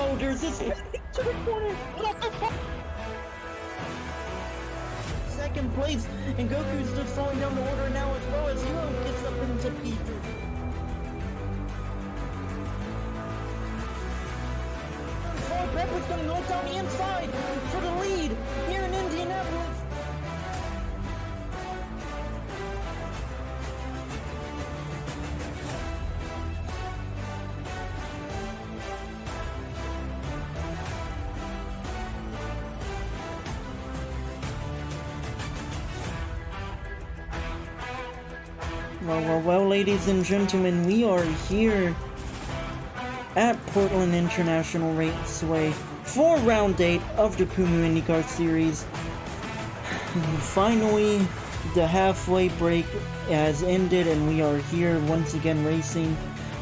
Oh, there's this to the corner. What the fuck? Second place, and Goku's just falling down the order now as well as Zero gets up into P3. Pepper's gonna knock down the inside for the lead here in Indianapolis. Well, ladies and gentlemen, we are here at Portland International Raceway for round 8 of the Pummu Indycar Series. Finally, the halfway break has ended and we are here once again racing.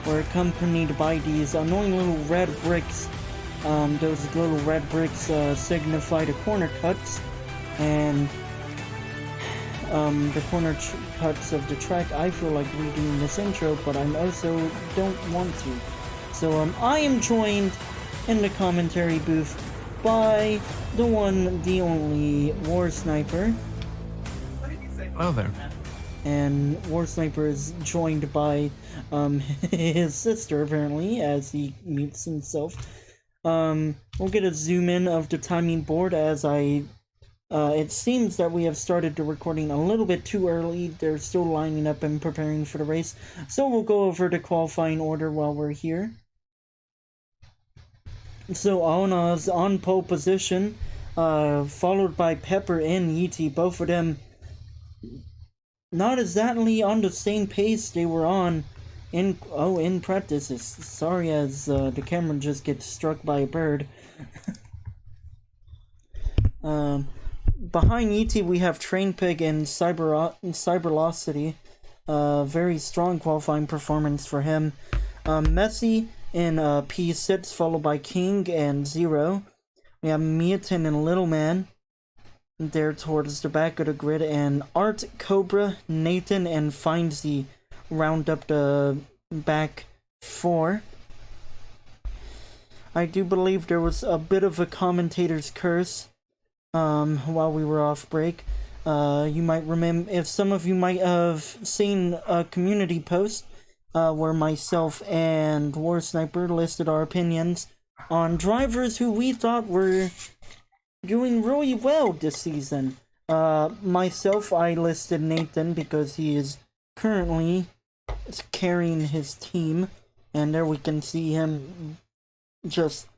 We're accompanied by these annoying little red bricks. Those little red bricks signify the corner cuts, and the corner cuts of the track. I feel like redoing this intro, but I also don't want to. So I am joined in the commentary booth by the one, the only War Sniper. Hello there. And War Sniper is joined by his sister, apparently, as he mutes himself. We'll get a zoom in of the timing board as it seems that we have started the recording a little bit too early. They're still lining up and preparing for the race. So we'll go over the qualifying order while we're here. So Aona's on pole position, followed by Pepper and Yeetie. Both of them not exactly on the same pace they were on in practices. Sorry, as the camera just gets struck by a bird. Behind Yeetie we have Trainpig and Cyberlocity. Very strong qualifying performance for him. Messi in P6, followed by King and Zero. We have Miatin and Little Man there towards the back of the grid, and Art, Cobra, Nathan, and Findsy round up the back four. I do believe there was a bit of a commentator's curse while we were off break. You might remember, if some of you might have seen a community post where myself and War Sniper listed our opinions on drivers who we thought were doing really well this season. Myself, I listed Nathan because he is currently carrying his team, and there we can see him just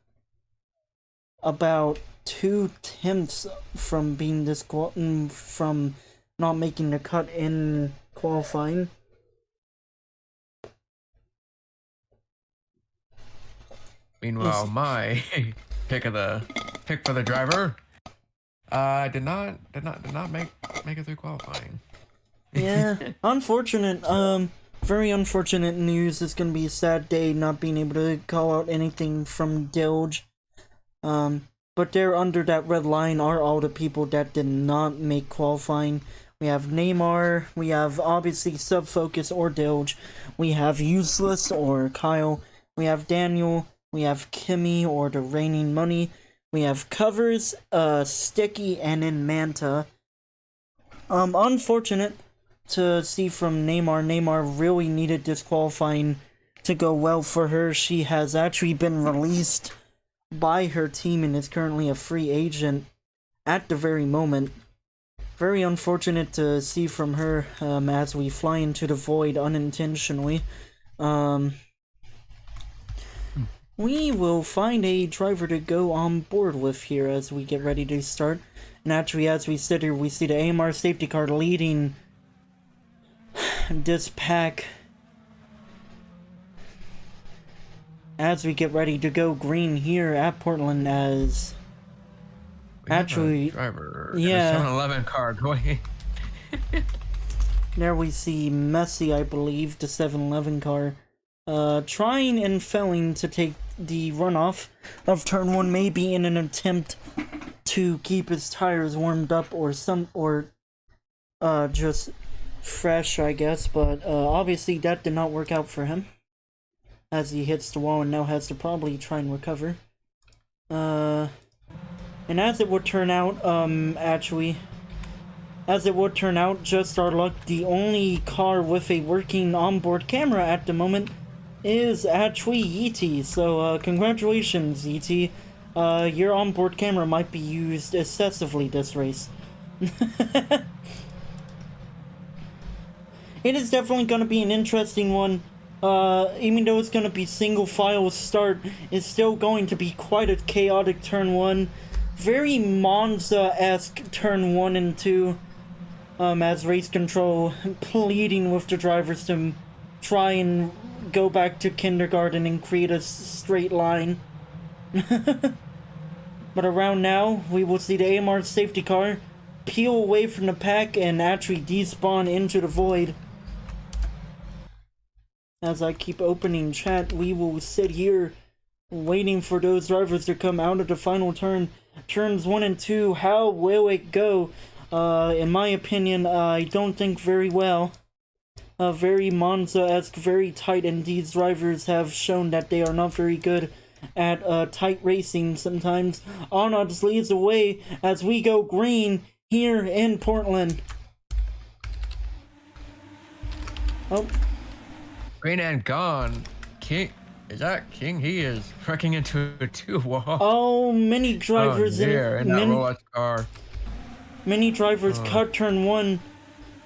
about 2/10 from being from not making the cut in qualifying. Meanwhile, my pick for the driver, did not make it through qualifying. Yeah, unfortunate. Very unfortunate news. It's gonna be a sad day not being able to call out anything from Dilge. But there under that red line are all the people that did not make qualifying. We have Neymar, we have obviously Subfocus or Dilge, we have Useless or Kyle, we have Daniel, we have Kimmy or the Raining Money, we have Covers, Sticky, and in Manta. Unfortunate to see from Neymar. Neymar really needed disqualifying to go well for her. She has actually been released by her team and is currently a free agent at the very moment. Very unfortunate to see from her as we fly into the void unintentionally. We will find a driver to go on board with here as we get ready to start. And actually, as we sit here, we see the AMR safety car leading this pack as we get ready to go green here at Portland. As actually, driver, yeah, 7-Eleven car going. There we see Messi, I believe, the 7-Eleven car, trying and failing to take the runoff of turn 1, maybe in an attempt to keep his tires warmed up or just fresh, I guess, but obviously that did not work out for him as he hits the wall and now has to probably try and recover. And as it would turn out, just our luck, the only car with a working onboard camera at the moment is actually E.T. So, congratulations, E.T. Your onboard camera might be used excessively this race. It is definitely going to be an interesting one. Even though it's going to be single file start, it's still going to be quite a chaotic turn 1. Very Monza-esque turn 1 and 2. As race control pleading with the drivers to try and go back to kindergarten and create a straight line. But around now, we will see the AMR safety car peel away from the pack and actually despawn into the void. As I keep opening chat, we will sit here waiting for those drivers to come out of the final turn. Turns 1 and 2, how will it go? In my opinion, I don't think very well. Very Monza-esque, very tight, and these drivers have shown that they are not very good at tight racing sometimes. Arnolds leads away as we go green here in Portland. Oh. Green and gone. King, is that King? He is wrecking into a 2-wall. Oh, many drivers in that Rolex car. Many drivers cut turn 1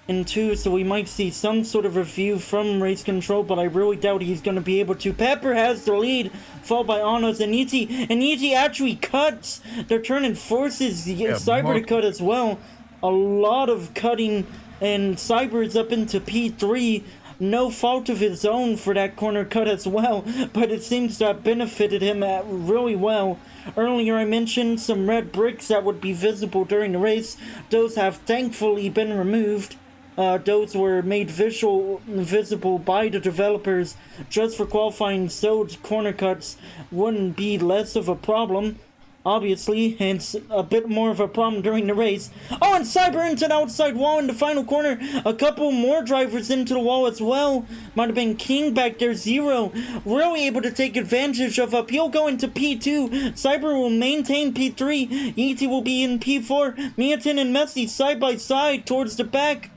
and 2, so we might see some sort of review from race control, but I really doubt he's going to be able to. Pepper has the lead, followed by Anos and E.T. And E.T. actually cuts their turn and forces Cyber to cut as well. A lot of cutting, and Cyber is up into P3. No fault of his own for that corner cut as well, but it seems to have benefited him really well. Earlier I mentioned some red bricks that would be visible during the race. Those have thankfully been removed. Those were made visible by the developers just for qualifying, so corner cuts wouldn't be less of a problem. Obviously, it's a bit more of a problem during the race. Oh, and Cyber into the outside wall in the final corner. A couple more drivers into the wall as well. Might have been King back there, Zero. Really able to take advantage of up. He'll go into P2. Cyber will maintain P3. E.T. will be in P4. Meaton and Messi side by side towards the back.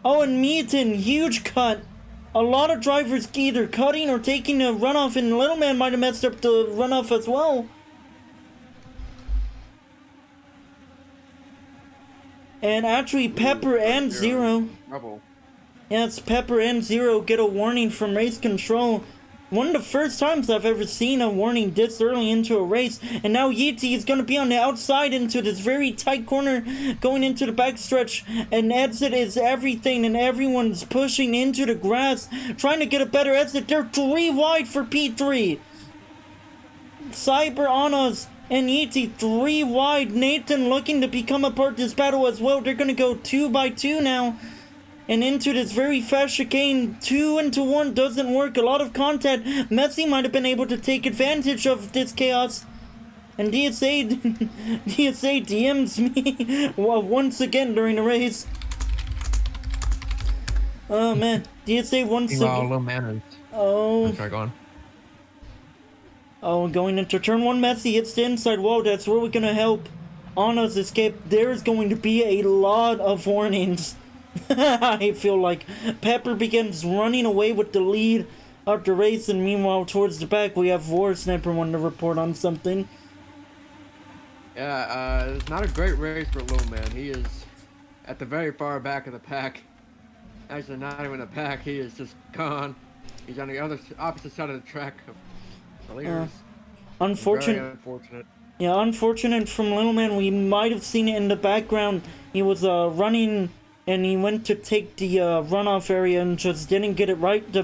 Oh, and Meaton, huge cut. A lot of drivers either cutting or taking a runoff, and Little Man might have messed up the runoff as well. And actually, Pepper and Zero. Yes, Pepper and Zero get a warning from race control. One of the first times I've ever seen a warning this early into a race. And now Yeti is going to be on the outside into this very tight corner, going into the backstretch. And exit is everything, and everyone's pushing into the grass, trying to get a better exit. They're 3 wide for P3. Cyber on us. And E.T. 3 wide. Nathan looking to become a part of this battle as well. They're going to go 2 by 2 now. And into this very fast chicane. 2 into 1 doesn't work. A lot of contact. Messi might have been able to take advantage of this chaos. And DSA DMs me once again during the race. Oh man. DSA once again. Oh. Sorry, go on. Oh, going into turn 1, Messi hits the inside wall. That's really going to help Anna's escape. There's going to be a lot of warnings. I feel like Pepper begins running away with the lead of the race, and meanwhile, towards the back, we have War Sniper wanting to report on something. Yeah, it's not a great race for Little Man. He is at the very far back of the pack. Actually, not even a pack. He is just gone. He's on the opposite side of the track. Unfortunate. Yeah, unfortunate from Little Man. We might have seen it in the background. He was running, and he went to take the runoff area and just didn't get it right. The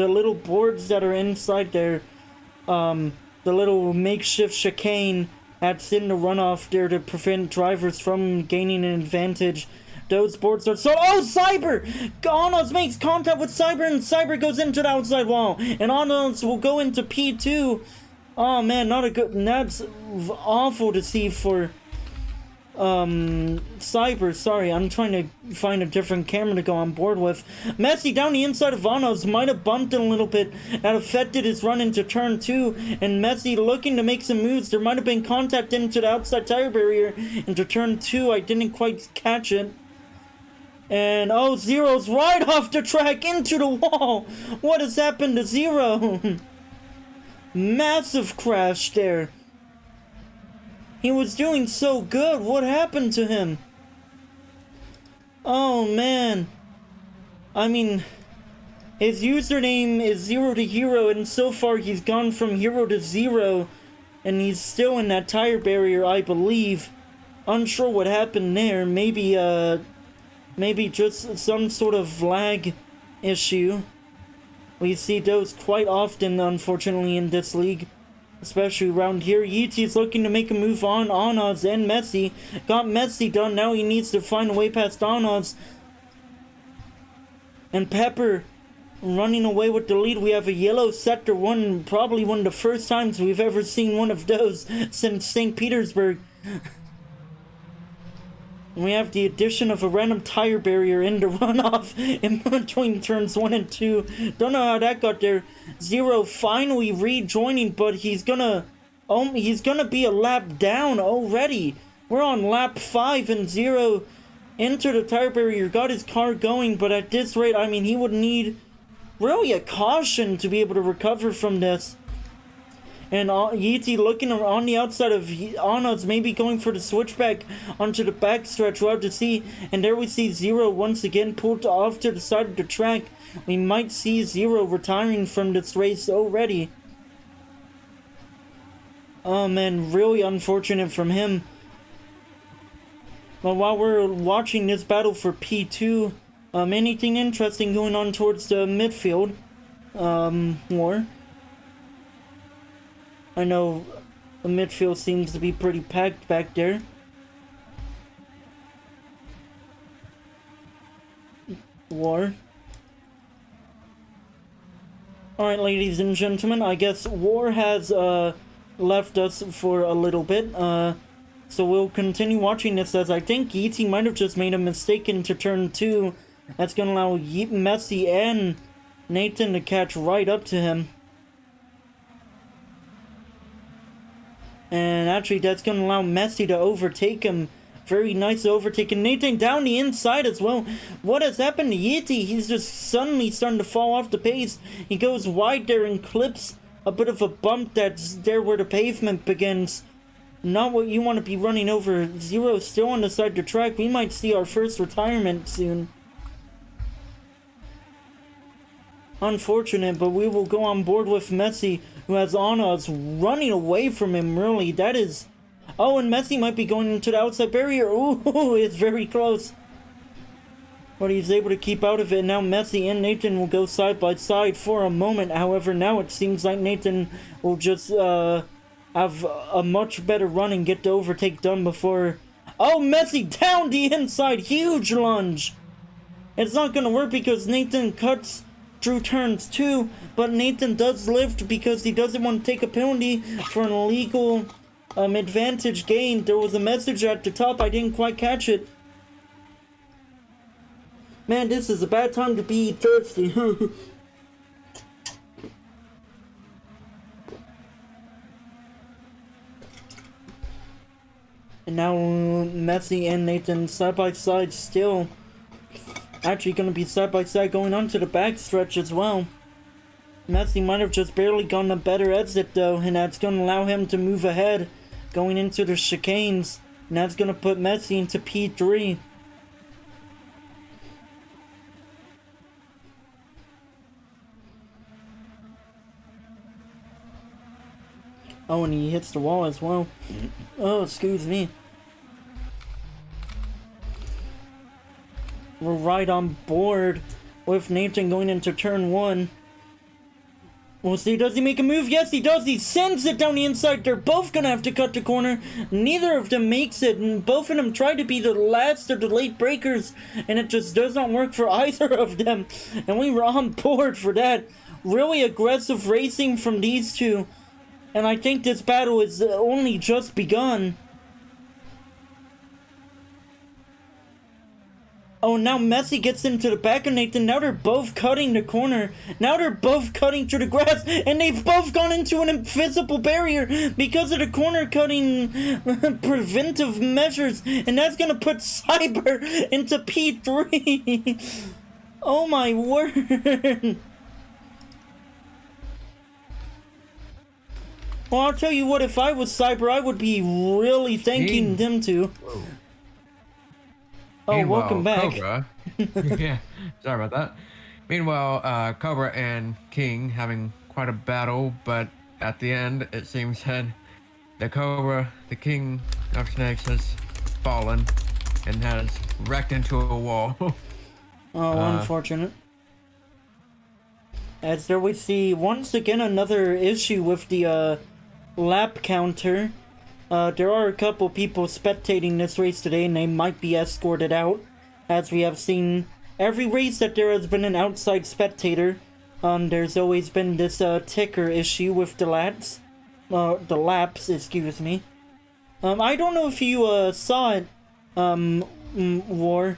little boards that are inside there, the little makeshift chicane that's in the runoff there to prevent drivers from gaining an advantage. Those boards are so. Oh, Cyber! Anos makes contact with Cyber, and Cyber goes into the outside wall. And Anos will go into P2. Oh man, not a good. That's awful to see for Cyber, sorry, I'm trying to find a different camera to go on board with. Messi down the inside of Vanos might have bumped it a little bit. That affected his run into turn 2. And Messi looking to make some moves. There might have been contact into the outside tire barrier into turn 2. I didn't quite catch it. And, oh, Zero's right off the track into the wall. What has happened to Zero? Massive crash there. He was doing so good. What happened to him? Oh, man. I mean, his username is 0 to Hero, and so far he's gone from hero to 0. And he's still in that tire barrier, I believe. Unsure what happened there. Maybe just some sort of lag issue. We see those quite often, unfortunately, in this league. Especially around here. Yeety's looking to make a move on Onoz and Messi. Got Messi done. Now he needs to find a way past Onoz. And Pepper running away with the lead. We have a yellow sector one. Probably one of the first times we've ever seen one of those since St. Petersburg. We have the addition of a random tire barrier in the runoff in between turns 1 and 2. Don't know how that got there. Zero finally rejoining, but he's gonna be a lap down already. We're on lap 5 and Zero into the tire barrier. Got his car going, but at this rate, I mean, he would need really a caution to be able to recover from this. And Yeezy looking on the outside of Onoz, maybe going for the switchback onto the backstretch. We'll have to see. And there we see Zero once again pulled off to the side of the track. We might see Zero retiring from this race already. Oh man, really unfortunate from him. But while we're watching this battle for P2, anything interesting going on towards the midfield? More. I know the midfield seems to be pretty packed back there. War. Alright, ladies and gentlemen, I guess War has left us for a little bit. So we'll continue watching this, as I think Yeezy might have just made a mistake into turn 2. That's going to allow Messi and Nathan to catch right up to him. And actually, that's going to allow Messi to overtake him. Very nice overtaking. Nathan down the inside as well. What has happened to Yeti? He's just suddenly starting to fall off the pace. He goes wide there and clips a bit of a bump that's there where the pavement begins. Not what you want to be running over. Zero still on the side of the track. We might see our first retirement soon. Unfortunate, but we will go on board with Messi, who has Onoz running away from him, really. That is... Oh, and Messi might be going into the outside barrier. Ooh, it's very close. But he's able to keep out of it. Now Messi and Nathan will go side by side for a moment. However, now it seems like Nathan will just have a much better run and get the overtake done before... Oh, Messi down the inside. Huge lunge. It's not going to work because Nathan cuts through turns 2, but Nathan does lift because he doesn't want to take a penalty for an illegal advantage gain. There was a message at the top, I didn't quite catch it. Man, this is a bad time to be thirsty. And now Messi and Nathan side by side still. Actually going to be side by side going on to the backstretch as well. Messi might have just barely gotten a better exit though, and that's going to allow him to move ahead going into the chicanes. And that's going to put Messi into P3. Oh, and he hits the wall as well. Oh, excuse me. We're right on board with Nathan going into turn 1. We'll see, does he make a move? Yes, he does. He sends it down the inside. They're both going to have to cut the corner. Neither of them makes it, and both of them try to be the last of the late breakers, and it just does not work for either of them. And we were on board for that. Really aggressive racing from these two. And I think this battle is only just begun. Oh, now Messi gets into the back of Nathan. Now they're both cutting the corner. Now they're both cutting through the grass. And they've both gone into an invisible barrier because of the corner cutting preventive measures. And that's going to put Cyber into P3. Oh my word. Well, I'll tell you what, if I was Cyber, I would be really thanking them too. Whoa. Oh, Meanwhile, welcome back. Cobra, yeah, sorry about that. Meanwhile, Cobra and King having quite a battle, but at the end, it seems that the King of Snakes, has fallen and has wrecked into a wall. Oh, unfortunate. As there we see, once again, another issue with the lap counter. There are a couple people spectating this race today, and they might be escorted out. As we have seen, every race that there has been an outside spectator, there's always been this ticker issue with the laps, excuse me. I don't know if you saw it, War,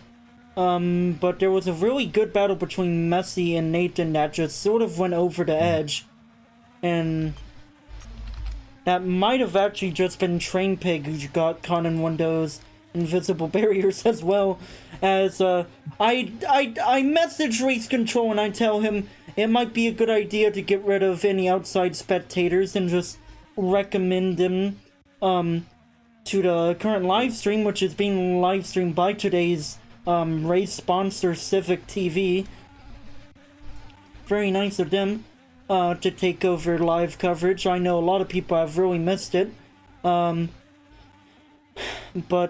but there was a really good battle between Messi and Nathan that just sort of went over the edge, and that might have actually just been Train Pig who got caught in one of those invisible barriers as well. As I message Race Control and I tell him it might be a good idea to get rid of any outside spectators and just recommend them to the current live stream, which is being live streamed by today's race sponsor, Civic TV. Very nice of them to take over live coverage. I know a lot of people have really missed it. But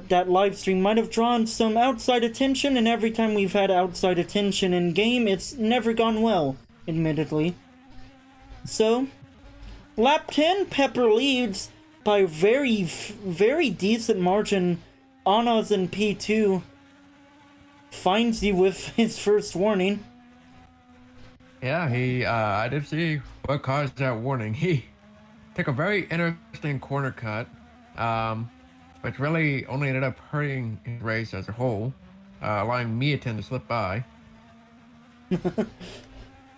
that live stream might have drawn some outside attention, and every time we've had outside attention in game, it's never gone well, admittedly. So, lap 10, Pepper leads by very decent margin. Anna's in P2 finds you with his first warning. Yeah, I did see what caused that warning. He took a very interesting corner cut, which really only ended up hurting his race as a whole, allowing Miatin to slip by.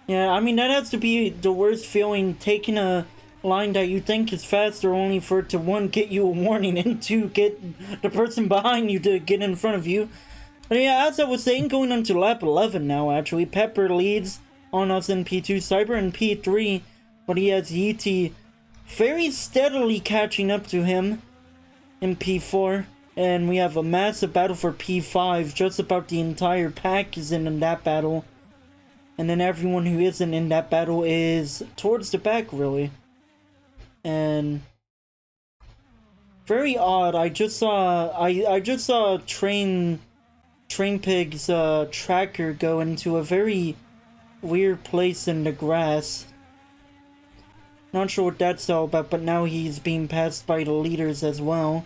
Yeah, I mean, that has to be the worst feeling, taking a line that you think is faster only for it to, one, get you a warning, and two, get the person behind you to get in front of you. But yeah, as I was saying, going on to lap 11 now, actually, Pepper leads on us in P2, Cyber in P3, but he has Yeetie very steadily catching up to him in P4, and we have a massive battle for P5. Just about the entire pack is in that battle, and then everyone who isn't in that battle is towards the back, really. And very odd. I just saw Train Pig's tracker go into a very weird place in the grass. Not sure what that's all about, but now he's being passed by the leaders as well.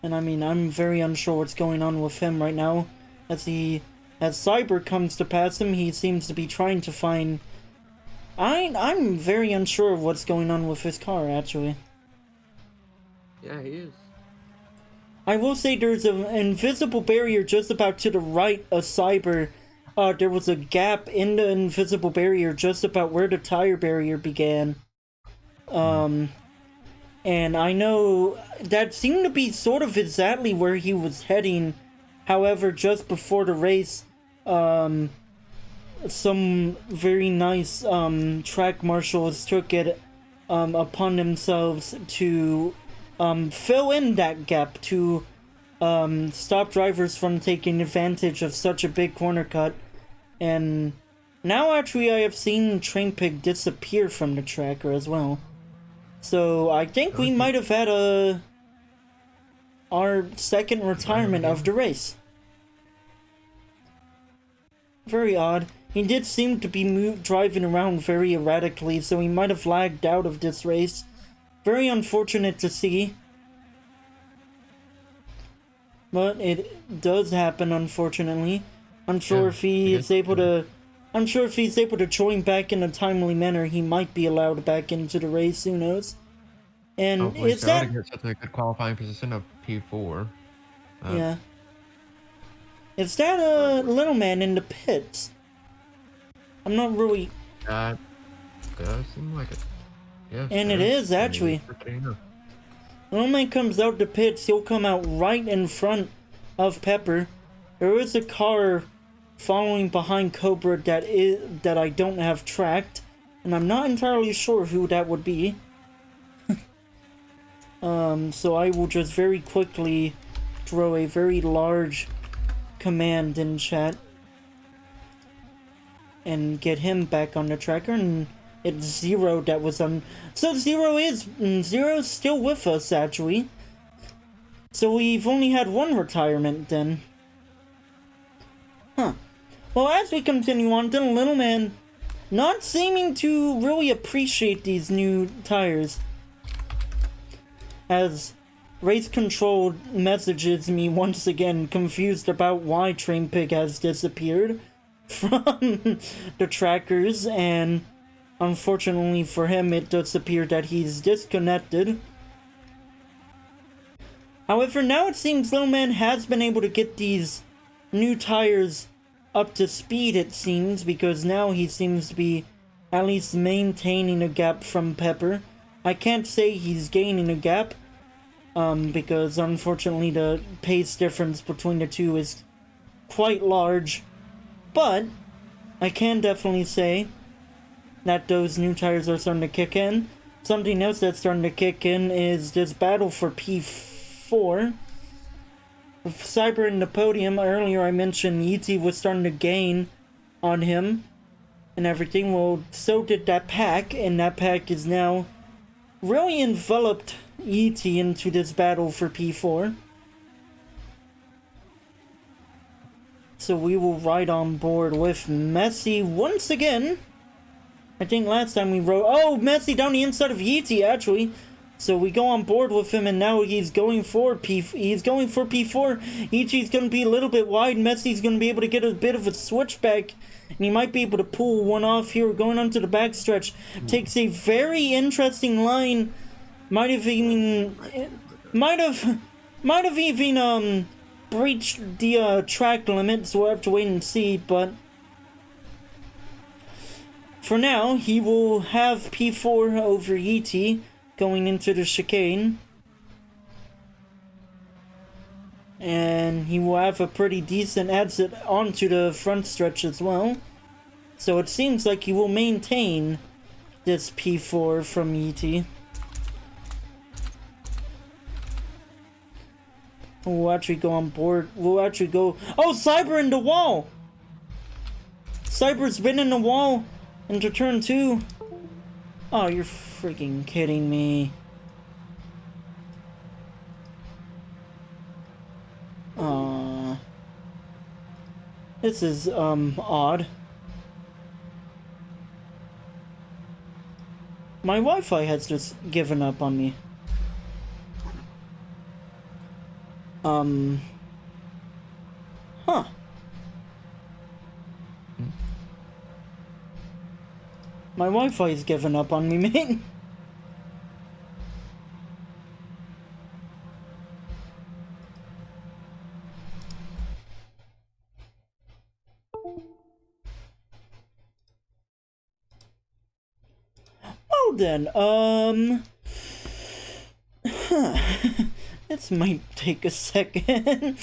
And I mean, I'm very unsure what's going on with him right now. As Cyber comes to pass him, he seems to be trying to find... I'm very unsure of what's going on with his car, actually. Yeah, he is. I will say there's an invisible barrier just about to the right of Cyber. There was a gap in the invisible barrier just about where the tire barrier began. And I know that seemed to be sort of exactly where he was heading. However, just before the race, some very nice track marshals took it upon themselves to fill in that gap to stop drivers from taking advantage of such a big corner cut. And now actually I have seen Train Pig disappear from the tracker as well. So I think we might have had our second retirement of the race. Very odd. He did seem to be driving around very erratically, so he might have lagged out of this race. Very unfortunate to see. But it does happen, unfortunately. I'm sure if he is able to... I'm sure if he's able to join back in a timely manner, he might be allowed back into the race, who knows? And is that... Get such a good qualifying position of P4. Yeah. Is that a little man in the pits? I'm not really... That does seem like it. Yes, And it is, actually. Little man comes out the pits, he'll come out right in front of Pepper. There is a car following behind Cobra that I don't have tracked, and I'm not entirely sure who that would be. So I will just very quickly throw a very large command in chat and get him back on the tracker, and it's Zero that was on. So Zero's still with us, actually. So we've only had one retirement then. Huh. Well, as we continue on, the little man not seeming to really appreciate these new tires, as Race Control messages me once again, confused about why Train Pig has disappeared from the trackers, and unfortunately for him, it does appear that he's disconnected. However, now it seems Little Man has been able to get these new tires up to speed, it seems, because now he seems to be at least maintaining a gap from Pepper. I can't say he's gaining a gap, because unfortunately the pace difference between the two is quite large. But I can definitely say that those new tires are starting to kick in. Something else that's starting to kick in is this battle for P4. With Cyber in the podium, earlier I mentioned Yeezy was starting to gain on him and everything. Well, so did that pack, and that pack is now really enveloped Yeezy into this battle for P4. So we will ride on board with Messi once again. I think last time we rode... Oh, Messi down the inside of Yeezy, actually. So we go on board with him, and now he's going for P4. Yeezy's going to be a little bit wide. Messi's going to be able to get a bit of a switchback, and he might be able to pull one off here, going onto the backstretch. Takes a very interesting line. Might have even breached the track limit, so we'll have to wait and see, but for now, he will have P4 over ET going into the chicane, and he will have a pretty decent exit onto the front stretch as well, so it seems like he will maintain this P4 from ET. We'll actually go on board. We'll actually go... Oh, Cyber in the wall! Cyber's been in the wall into turn 2. Oh, you're freaking kidding me. This is, odd. My Wi-Fi has just given up on me. Huh. My Wi-Fi's given up on me, mate. Well then, this might take a second.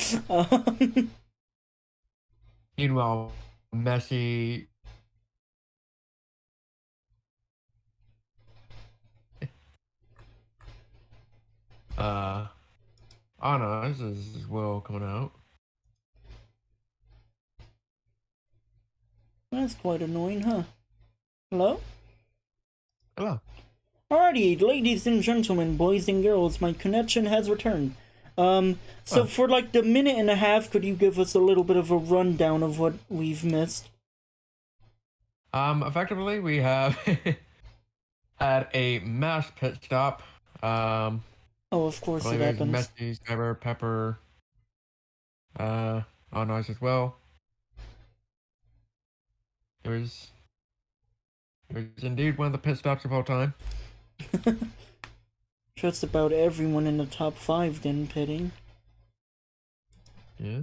Meanwhile, Messi. Anna, this is Will coming out. That's quite annoying, huh? Hello? Hello. Alrighty, ladies and gentlemen, boys and girls, my connection has returned. So for like the minute and a half, could you give us a little bit of a rundown of what we've missed? Effectively, we have had a mass pit stop. Oh, of course it there's happens. Messi, Cyber, Pepper, on ours as well. It was indeed one of the pit stops of all time. Just about everyone in the top 5 then pitting. Yeah.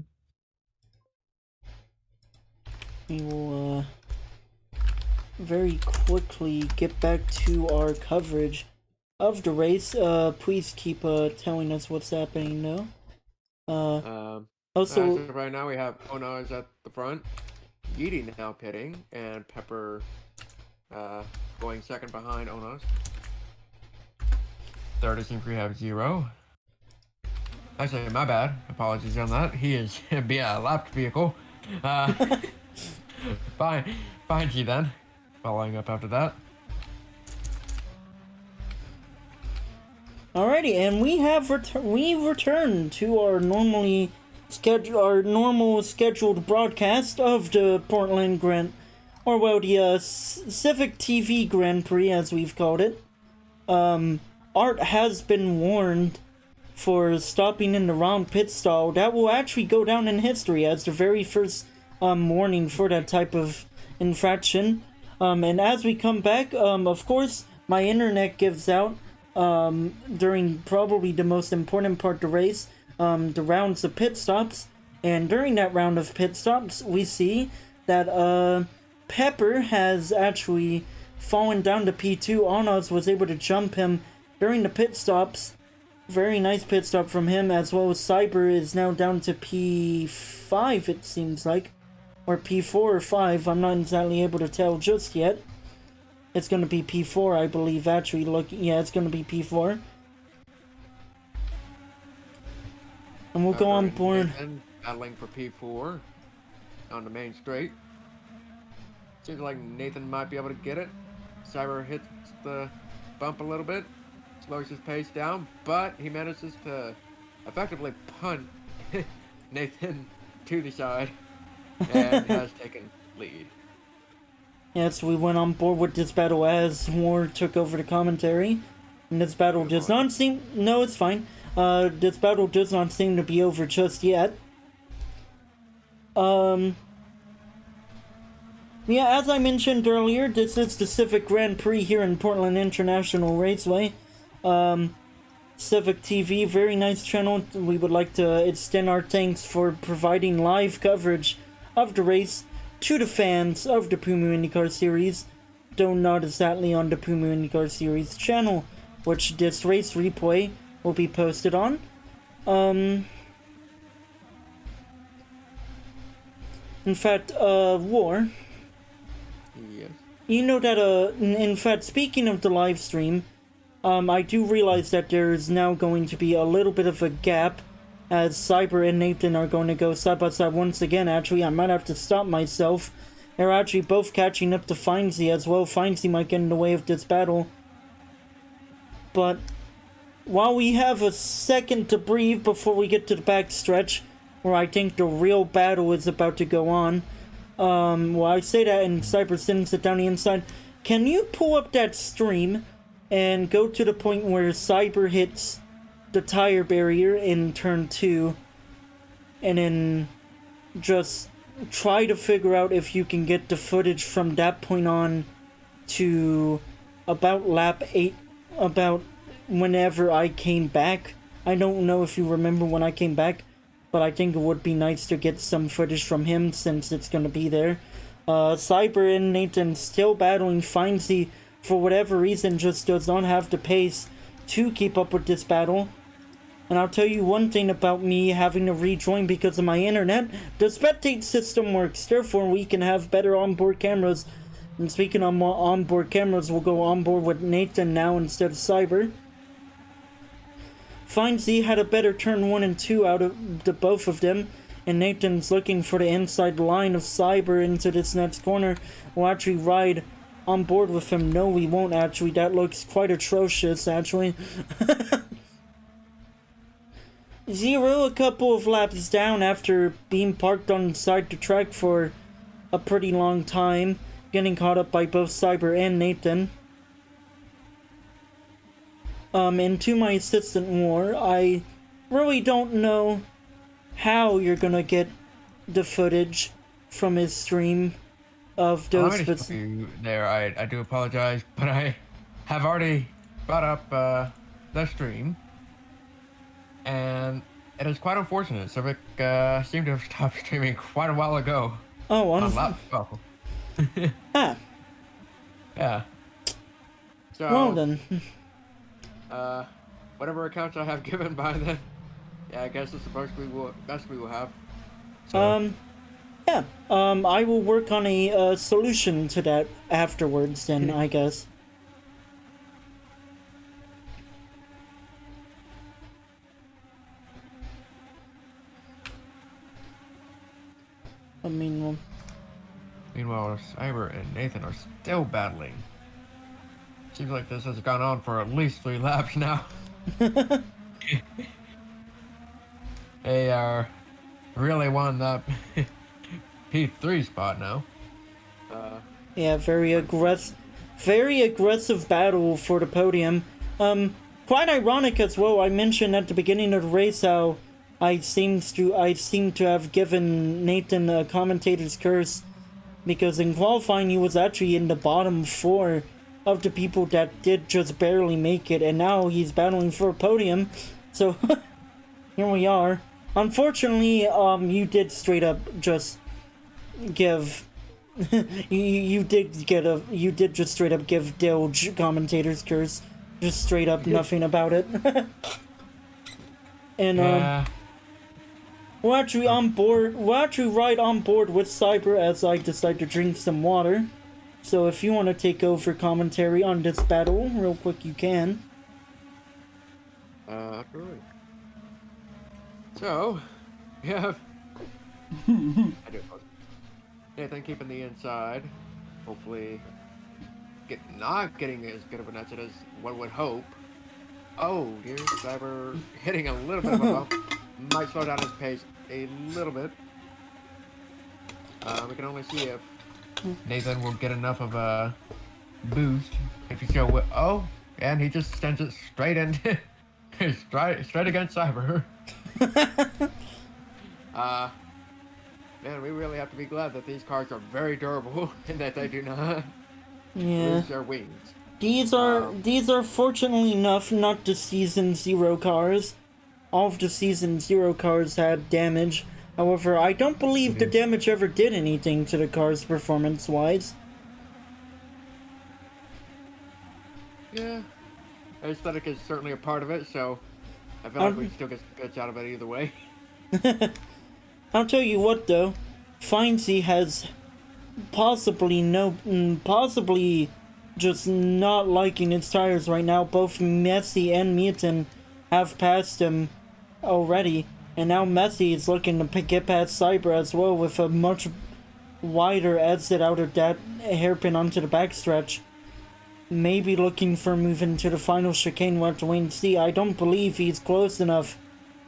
we will very quickly get back to our coverage of the race. Please keep telling us what's happening though. As Also, of right now we have Ono's at the front, Yeety now pitting, and Pepper going second behind Ono's. Third is we have 0. Actually, my bad. Apologies on that. He is a lapped vehicle. Fine G then. Following up after that. alrighty, and we have returned to our normal scheduled broadcast of the Portland the Civic TV Grand Prix, as we've called it. Art has been warned for stopping in the wrong pit stall. That will actually go down in history as the very first warning for that type of infraction. And as we come back, of course, my internet gives out during probably the most important part of the race, the rounds of pit stops. And during that round of pit stops, we see that Pepper has actually fallen down to P2. Onos was able to jump him during the pit stops. Very nice pit stop from him, as well as Cyber is now down to P5, it seems like. Or P4 or 5, I'm not exactly able to tell just yet. It's going to be P4, I believe, actually. Yeah, it's going to be P4. And we'll go on board. Nathan battling for P4 on the main straight. Seems like Nathan might be able to get it. Cyber hits the bump a little bit, slows his pace down, but he manages to effectively punt Nathan to the side and has taken lead. Yes, we went on board with this battle as War took over the commentary. And this battle does not seem... No, it's fine. This battle does not seem to be over just yet. Yeah, as I mentioned earlier, this is the Civic Grand Prix here in Portland International Raceway. Civic TV, very nice channel. We would like to extend our thanks for providing live coverage of the race to the fans of the Pummu Indycar Series, though not exactly on the Pummu Indycar Series channel, which this race replay will be posted on. In fact, War... Yes. You know that, in fact, speaking of the live stream, I do realize that there is now going to be a little bit of a gap, as Cyber and Nathan are going to go side by side once again. Actually, I might have to stop myself. They're actually both catching up to Findsy as well. Findsy might get in the way of this battle. But, while we have a second to breathe before we get to the back stretch, where I think the real battle is about to go on, well, I say that and Cyber sends it down the inside. Can you pull up that stream and go to the point where Cyber hits the tire barrier in turn 2 and then just try to figure out if you can get the footage from that point on to about lap 8, about whenever I came back. I don't know if you remember when I came back, but I think it would be nice to get some footage from him since it's going to be there. Cyber and Nathan still battling. Findsy, for whatever reason, just does not have the pace to keep up with this battle. And I'll tell you one thing about me having to rejoin because of my internet. The spectate system works, therefore we can have better onboard cameras. And speaking of onboard cameras, we'll go onboard with Nathan now instead of Cyber. Findsy had a better turn 1 and 2 out of the both of them, and Nathan's looking for the inside line of Cyber into this next corner. We'll actually ride on board with him. No, we won't actually. That looks quite atrocious, actually. Zero, a couple of laps down after being parked on the side of the track for a pretty long time, getting caught up by both Cyber and Nathan. And to my assistant War, I really don't know how you're gonna get the footage from his stream of those. There, I do apologize, but I have already brought up the stream, and it is quite unfortunate. Civic seemed to have stopped streaming quite a while ago. Oh, On lap 12. ah, Yeah. So, well then. whatever accounts I have given by then, yeah, I guess it's the best we will have. So, Yeah. I will work on a solution to that afterwards. Then I guess. I mean, well, meanwhile, Cyber and Nathan are still battling. Seems like this has gone on for at least 3 laps now. They are really won that P3 spot now. yeah, very aggressive battle for the podium. Quite ironic as well. I mentioned at the beginning of the race how I seem to have given Nathan a commentator's curse, because in qualifying he was actually in the bottom 4 of the people that did just barely make it, and now he's battling for a podium. So here we are. Unfortunately, you did straight up just give you did just straight up give Dilge commentator's curse. Just straight up nothing about it. And Yeah. we're actually right on board with Cyber as I decide to drink some water. So if you want to take over commentary on this battle real quick, you can. Absolutely. So, we have I do apologize. Nathan keeping the inside. Hopefully, not getting as good of an exit as one would hope. Oh dear, Cyber hitting a little bit of a bump. Might slow down his pace a little bit. We can only see if Nathan will get enough of a boost if you show what. Oh, and he just sends it straight into straight against Cyber. Man, we really have to be glad that these cars are very durable and that they do not Yeah. lose their wings. These are fortunately enough not the Season 0 cars. All of the Season 0 cars had damage. However, I don't believe the damage ever did anything to the cars performance-wise. Yeah. Aesthetic is certainly a part of it, so I feel like we still get bits out of it either way. I'll tell you what though, Findsy has possibly just not liking its tires right now. Both Messi and Mutin have passed him already, and now Messi is looking to get past Cyber as well with a much wider exit out of that hairpin onto the backstretch. Maybe looking for a move into the final chicane. We'll have to wait and see. I don't believe he's close enough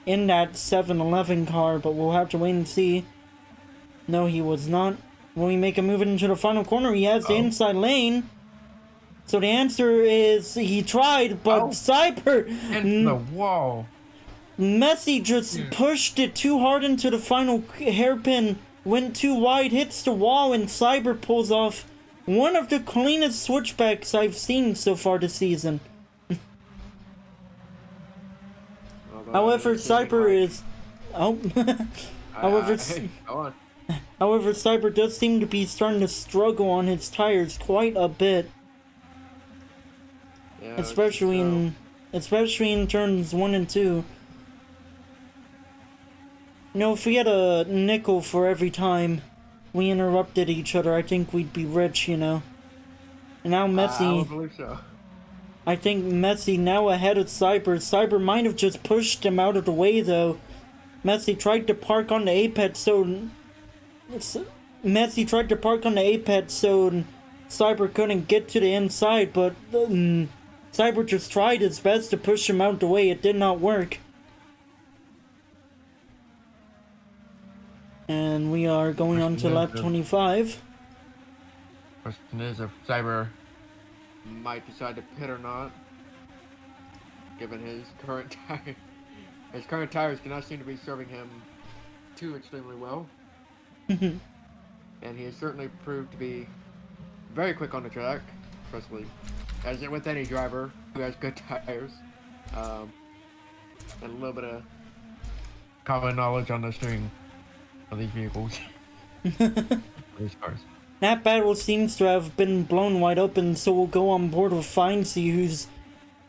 in that 7-Eleven car, but we'll have to wait and see. No, he was not. When we make a move into the final corner, he has the inside lane. So the answer is he tried, but Cyber Into the wall. Messi just pushed it too hard into the final hairpin, went too wide, hits the wall, and Cyber pulls off one of the cleanest switchbacks I've seen so far this season. However, Cyber is... Oh. However, Go on. However, Cyber does seem to be starting to struggle on his tires quite a bit. Yeah, Especially in turns 1 and 2. You know, if we had a nickel for every time we interrupted each other, I think we'd be rich, you know. And now I Messi... would believe so. I think Messi now ahead of Cyber. Cyber might have just pushed him out of the way, though. Messi tried to park on the apex, so Cyber couldn't get to the inside, but Cyber just tried his best to push him out the way. It did not work. And we are going on to lap 25. Question is if Cyber Might decide to pit or not, given his current tire. His current tires do not seem to be serving him too extremely well. And he has certainly proved to be very quick on the track, especially as with any driver who has good tires. And a little bit of common knowledge on the steering of these vehicles. These cars. That battle seems to have been blown wide open, so we'll go on board with Findsy, who's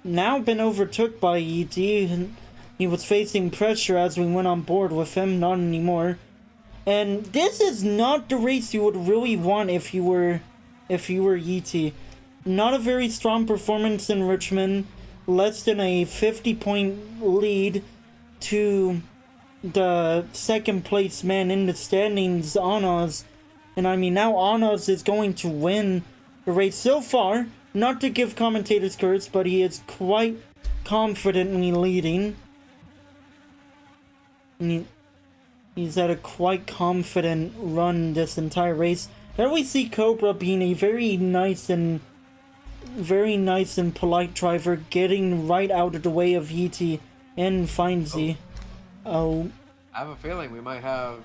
now been overtook by E.T. and he was facing pressure as we went on board with him, not anymore. And this is not the race you would really want if you were E.T. Not a very strong performance in Richmond, less than a 50-point lead to the second place man in the standings, Anas. And I mean, now Anas is going to win the race so far. Not to give commentators curse, but he is quite confidently leading. And he's had a quite confident run this entire race. There we see Cobra being a very nice and polite driver, getting right out of the way of E.T. and Findsy. Oh. I have a feeling we might have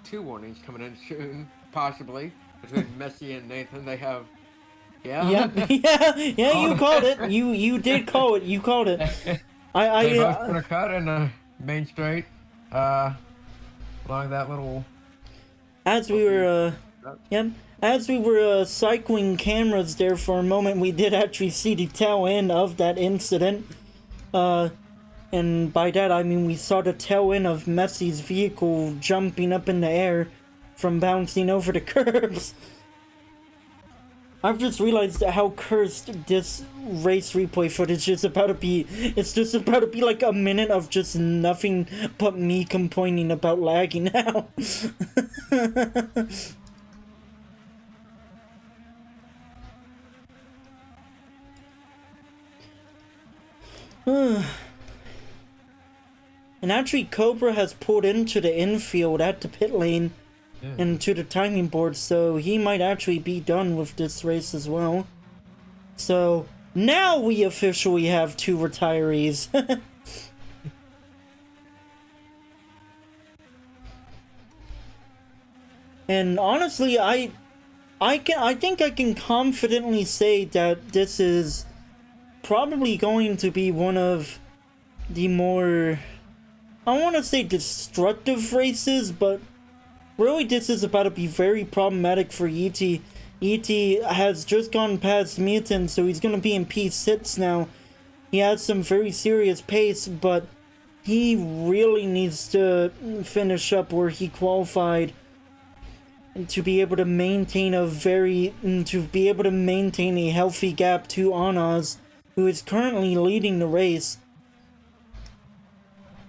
2 warnings coming in soon, possibly. Between Messi and Nathan, they have... Yeah? Yeah, you called it. You did call it. You called it. They both put a cut in the main straight, along that little... As we were, cycling cameras there for a moment, we did actually see the tail end of that incident. And by that I mean we saw the tail end of Messi's vehicle jumping up in the air from bouncing over the curbs. I've just realized how cursed this race replay footage is about to be. It's just about to be like a minute of just nothing but me complaining about lagging now. And actually, Cobra has pulled into the infield at the pit lane and to the timing board, so he might actually be done with this race as well. So, now we officially have 2 retirees. And honestly, I think I can confidently say that this is probably going to be one of the more, I want to say destructive races, but really this is about to be very problematic for E.T. E.T. has just gone past Mutant, so he's going to be in P6 now. He has some very serious pace, but he really needs to finish up where he qualified to be able to maintain a healthy gap to Anas, who is currently leading the race.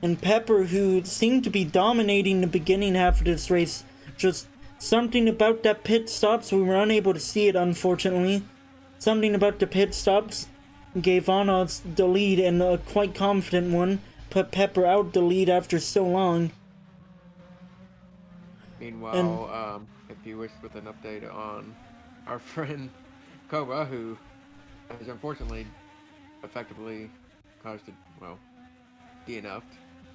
And Pepper, who seemed to be dominating the beginning half of this race, just something about that pit stops, we were unable to see it unfortunately. Something about the pit stops gave Anas the lead, and a quite confident one, put Pepper out the lead after so long. Meanwhile, if you wish with an update on our friend Cobra, who has unfortunately effectively caused it, well, DNF'd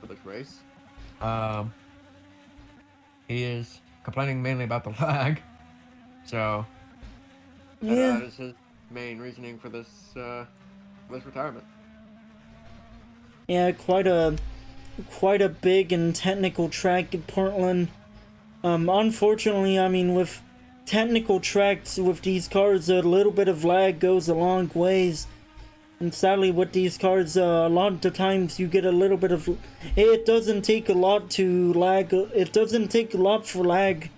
for this race. He is complaining mainly about the lag, so Yeah. That is his main reasoning for this retirement. Yeah, quite a big and technical track in Portland. Unfortunately, I mean, with technical tracks with these cars, a little bit of lag goes a long ways. And sadly, with these cars, a lot of the times you get a little bit of... It doesn't take a lot to lag. It doesn't take a lot for lag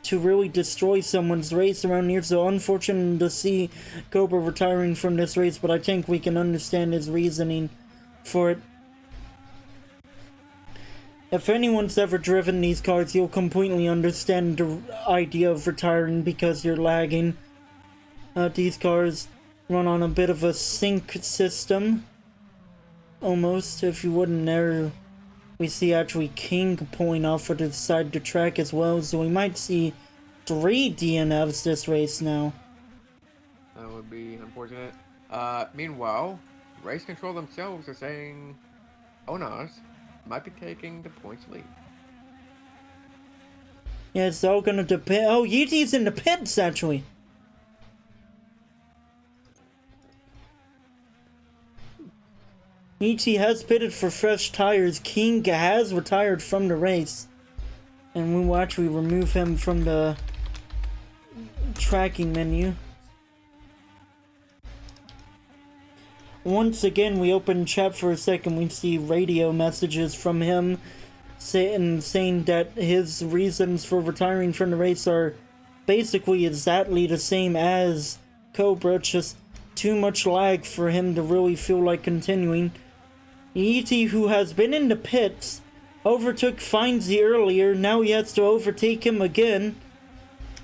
to really destroy someone's race around here. So unfortunate to see Cobra retiring from this race, but I think we can understand his reasoning for it. If anyone's ever driven these cars, you'll completely understand the idea of retiring because you're lagging. These cars run on a bit of a sync system. Almost, if you wouldn't know. We see actually King pulling off of the side of the track as well, so we might see 3 DNFs this race now. That would be unfortunate. Meanwhile, race control themselves are saying Onas might be taking the points lead. Yeah, it's all gonna depend. Oh, Yeti's in the pits actually. Yeti has pitted for fresh tires. King has retired from the race. And we will actually remove him from the tracking menu. Once again, we open chat for a second, we see radio messages from him saying that his reasons for retiring from the race are basically exactly the same as Cobra, just too much lag for him to really feel like continuing. E.T., who has been in the pits, overtook Findsy earlier, now he has to overtake him again.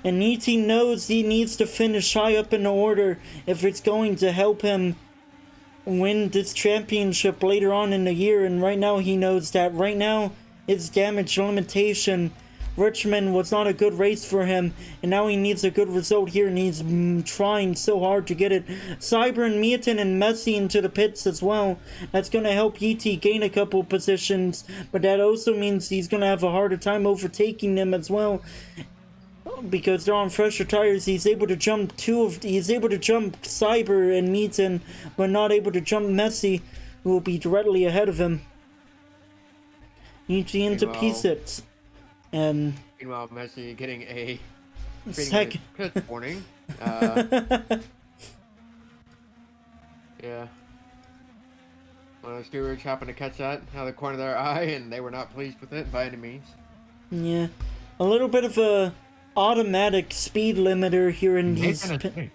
And E.T. knows he needs to finish high up in the order if it's going to help him win this championship later on in the year. And right now he knows that right now his damage limitation, Richmond was not a good race for him, and now he needs a good result here, and he's trying so hard to get it. Cyber and Meaton and Messi into the pits as well. That's going to help E.T. gain a couple positions, but that also means he's going to have a harder time overtaking them as well, because they're on fresher tires. He's able to jump Cyber and Meaton, but not able to jump Messi, who will be directly ahead of him. E.T. into P6. And meanwhile, Messi getting a second pit warning. Yeah. One of the stewards happened to catch that out of the corner of their eye, and they were not pleased with it by any means. Yeah, a little bit of a automatic speed limiter here in his pit.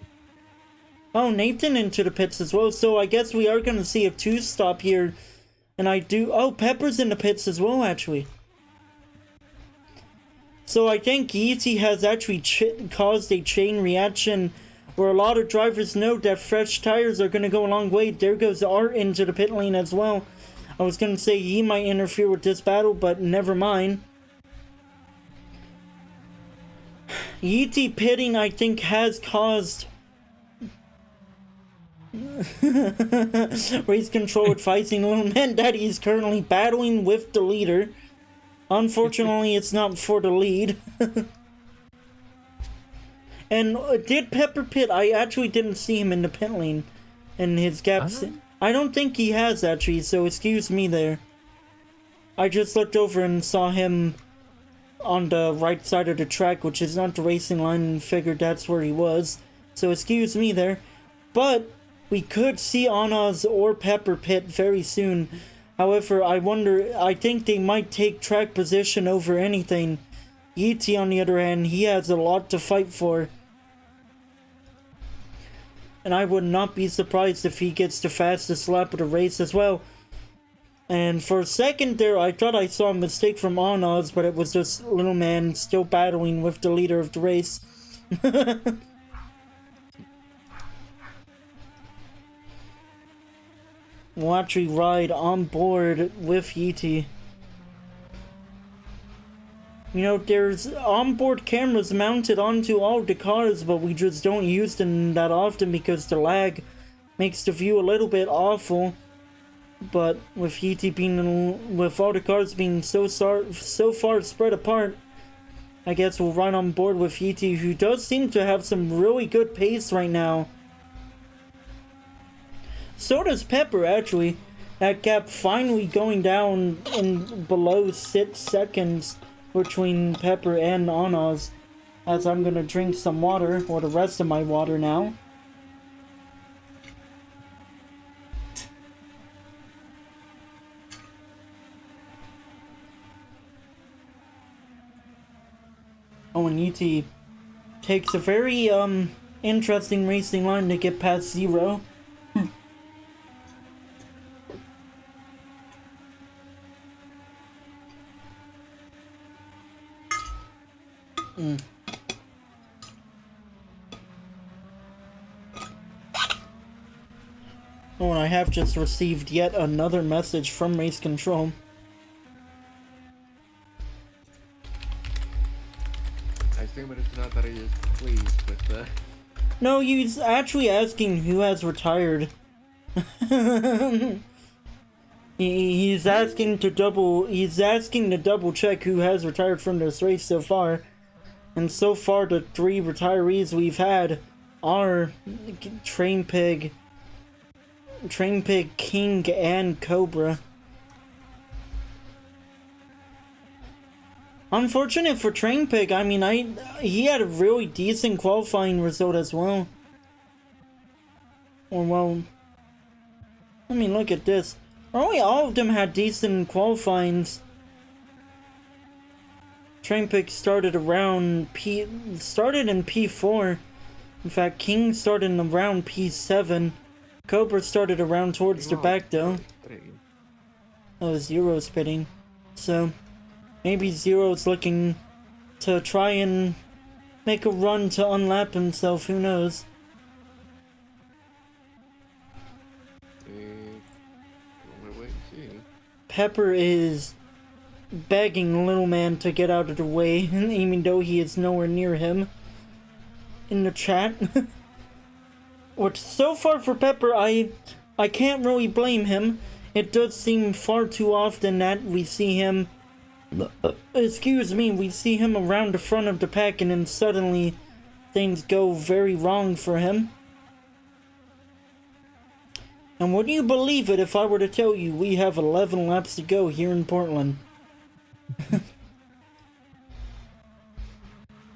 Oh, Nathan into the pits as well. So I guess we are going to see a 2-stop here. And oh, Pepper's in the pits as well, actually. So I think E.T. has actually caused a chain reaction where a lot of drivers know that fresh tires are going to go a long way. There goes Art into the pit lane as well. I was going to say he might interfere with this battle, but never mind. E.T. pitting, I think, has caused race control advising Little Man that he's currently battling with the leader. Unfortunately, it's not for the lead. And did Pepper pit? I actually didn't see him in the pit lane. And his gaps. I don't think he has, actually, so excuse me there. I just looked over and saw him on the right side of the track, which is not the racing line, and figured that's where he was. So excuse me there. But we could see Anaz or Pepper pit very soon. However, I think they might take track position over anything. E.T., on the other hand, he has a lot to fight for. And I would not be surprised if he gets the fastest lap of the race as well. And for a second there, I thought I saw a mistake from Anaz, but it was just Little Man still battling with the leader of the race. We'll actually ride on board with E.T. You know, there's onboard cameras mounted onto all the cars, but we just don't use them that often because the lag makes the view a little bit awful. But with E.T. with all the cars being so far spread apart, I guess we'll ride on board with E.T., who does seem to have some really good pace right now. So does Pepper, actually. That gap finally going down in below 6 seconds between Pepper and Anaz. As I'm gonna drink some water, or the rest of my water now. Oh, and E.T. takes a very, interesting racing line to get past 0. Oh, and I have just received yet another message from Race Control. I assume it is not that he is pleased with the... No, he's actually asking who has retired. He's asking to double check who has retired from this race so far. And so far, the 3 retirees we've had are Train Pig, King, and Cobra. Unfortunate for Train Pig. I mean, he had a really decent qualifying result as well. Or well, I mean, look at this. Really, all of them had decent qualifyings. Train Pig started around started in P4. In fact, King started in around P7. Cobra started around towards the back though. Oh, Zero's pitting. So, maybe Zero's looking to try and make a run to unlap himself, who knows? Wait and see. Pepper is begging Little Man to get out of the way, even though he is nowhere near him. In the chat. Which, so far for Pepper, I can't really blame him. It does seem far too often that we see him... we see him around the front of the pack and then suddenly things go very wrong for him. And would you believe it if I were to tell you we have 11 laps to go here in Portland?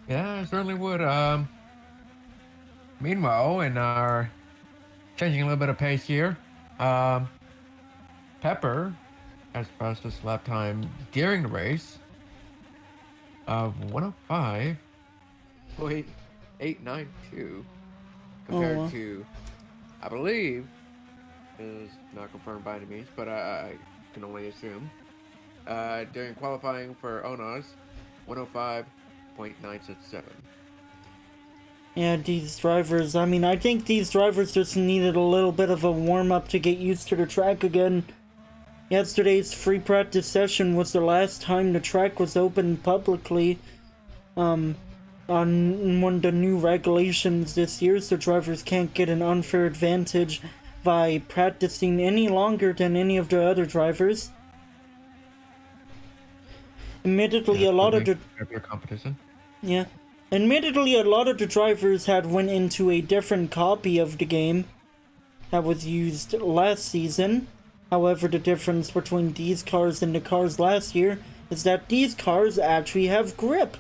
Yeah, I certainly would. Meanwhile, in our changing a little bit of pace here, Pepper has fastest lap time during the race of 105.892 compared to, I believe, is not confirmed by any means, but I can only assume, during qualifying for Onas, 105.967. Yeah, these drivers, I mean, I think these drivers just needed a little bit of a warm-up to get used to the track again. Yesterday's free practice session was the last time the track was open publicly, on one of the new regulations this year, so drivers can't get an unfair advantage by practicing any longer than any of the other drivers. Admittedly, a lot of the competition. Yeah. Admittedly, a lot of the drivers had went into a different copy of the game that was used last season. However, the difference between these cars and the cars last year is that these cars actually have grip.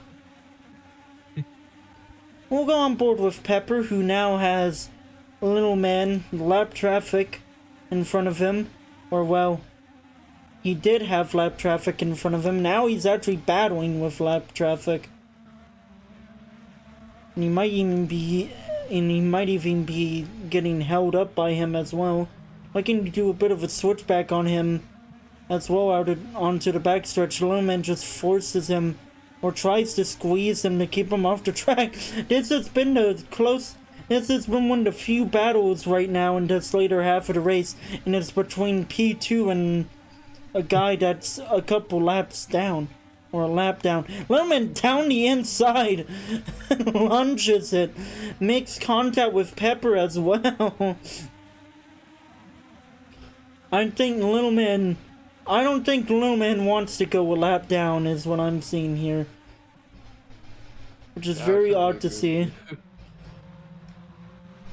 We'll go on board with Pepper, who now has Little Man lap traffic in front of him. Or, well, he did have lap traffic in front of him. Now he's actually battling with lap traffic. And he might even be getting held up by him as well. I can do a bit of a switchback on him as well onto the backstretch. Little Man just forces him or tries to squeeze him to keep him off the track. This has been one of the few battles right now in this later half of the race, and it's between P2 and a guy that's a couple laps down. Or a lap down. Little Man down the inside. Lunges it. Makes contact with Pepper as well. I don't think Little Man wants to go a lap down is what I'm seeing here. Which is very odd to see.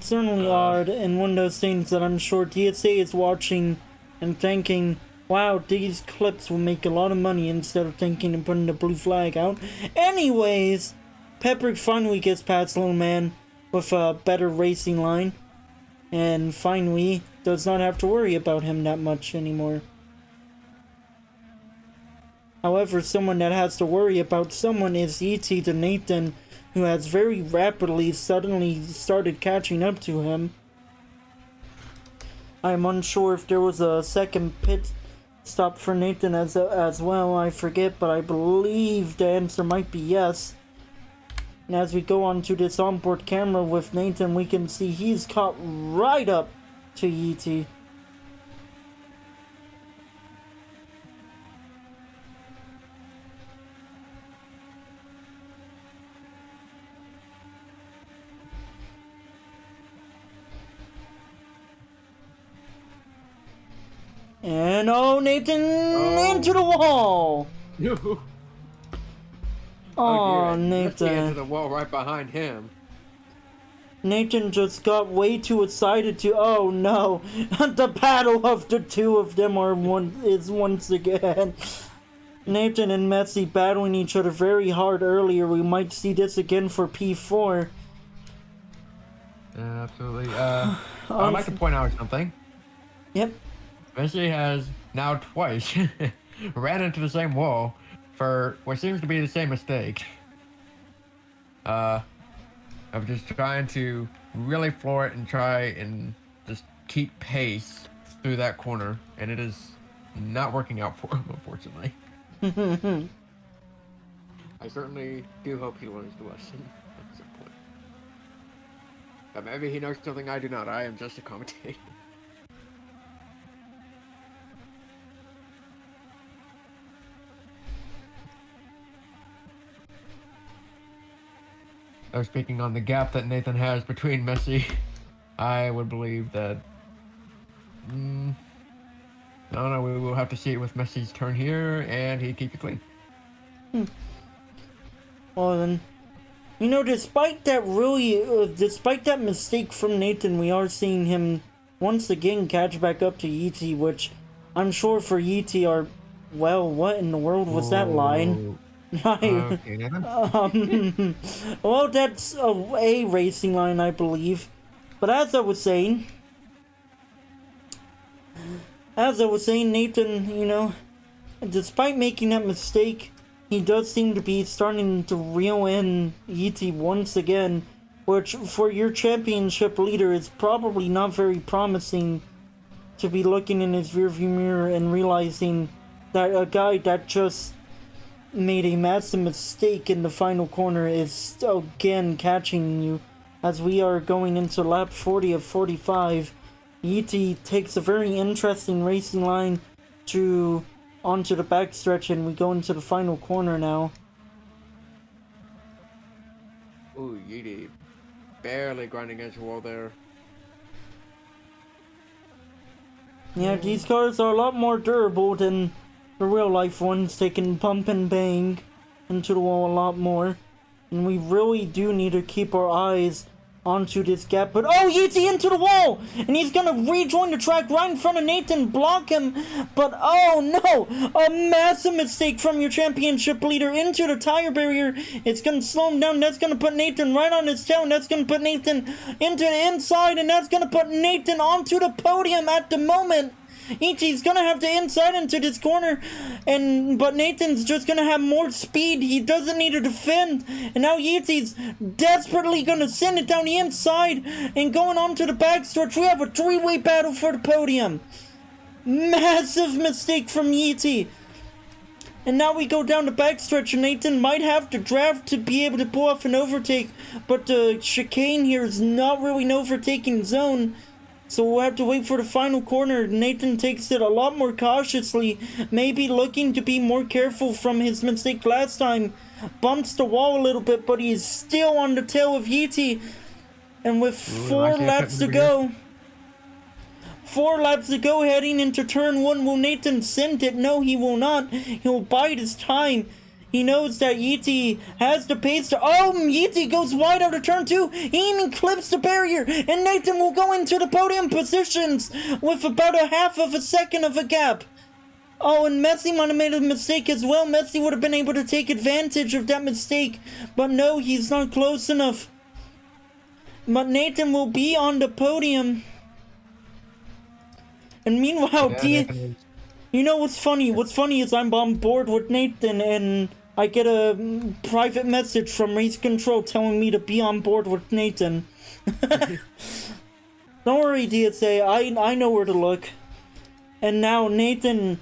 Certainly odd, and one of those things that I'm sure DSA is watching and thinking, wow, these clips will make a lot of money, instead of thinking and putting the blue flag out. Anyways, Pepper finally gets past Little Man with a better racing line. And finally does not have to worry about him that much anymore. However, someone that has to worry about someone is E.T. to Nathan, who has very rapidly suddenly started catching up to him. I'm unsure if there was a second pit stop for Nathan as well, I forget, but I believe the answer might be yes. And as we go on to this onboard camera with Nathan, we can see he's caught right up to E.T. And Nathan into the wall! No. Oh, dear. Nathan. Into the wall right behind him. Nathan just got way too excited to. Oh no! The battle of the two of them is once again. Nathan and Messi battling each other very hard earlier. We might see this again for P4. Yeah, absolutely. I'd like to point out something. Yep. Messi has now twice ran into the same wall for what seems to be the same mistake. Of just trying to really floor it and try and just keep pace through that corner, and it is not working out for him, unfortunately. I certainly do hope he learns the lesson at some point. But maybe he knows something I do not. I am just a commentator. Speaking on the gap that Nathan has between Messi, I would believe that. I don't know. We will have to see it with Messi's turn here, and he keeps it clean. Well then, despite that mistake from Nathan, we are seeing him once again catch back up to Yeetie, which I'm sure for Yeetie are, well, what in the world was that line? Okay, Nathan. Well, that's a racing line, I believe. But as I was saying, Nathan, despite making that mistake, he does seem to be starting to reel in Yeetie once again, which for your championship leader is probably not very promising to be looking in his rearview mirror and realizing that a guy that just made a massive mistake in the final corner is again catching you. As we are going into lap 40 of 45, Yeetie takes a very interesting racing line onto the backstretch, and we go into the final corner now. Ooh, Yeetie barely grinding against the wall there. Yeah, these cars are a lot more durable than the real life ones. They can bump and bang into the wall a lot more. And we really do need to keep our eyes onto this gap. But oh, Yeetie into the wall! And he's gonna rejoin the track right in front of Nathan, block him. But oh no! A massive mistake from your championship leader into the tire barrier. It's gonna slow him down. That's gonna put Nathan right on his tail. And that's gonna put Nathan into the inside. And that's gonna put Nathan onto the podium at the moment. Yeetie's gonna have to inside into this corner, but Nathan's just gonna have more speed. He doesn't need to defend, and now Yeetie's desperately gonna send it down the inside and going on to the backstretch. We have a three-way battle for the podium. Massive mistake from Yeetie. And now we go down the backstretch, and Nathan might have to draft to be able to pull off an overtake, but the chicane here is not really an overtaking zone. So we'll have to wait for the final corner. Nathan takes it a lot more cautiously, maybe looking to be more careful from his mistake last time. Bumps the wall a little bit, but he's still on the tail of Yeetie. And with 4 laps to go, heading into turn 1, will Nathan send it? No, he will not. He'll bide his time. He knows that Yeetie has the pace to... Oh, Yeetie goes wide out of turn 2. He even clips the barrier. And Nathan will go into the podium positions with about a half of a second of a gap. Oh, and Messi might have made a mistake as well. Messi would have been able to take advantage of that mistake. But no, he's not close enough. But Nathan will be on the podium. And meanwhile, you know what's funny? What's funny is I'm on board with Nathan, and I get a private message from Race Control telling me to be on board with Nathan. Don't worry, DSA. I know where to look. And now Nathan...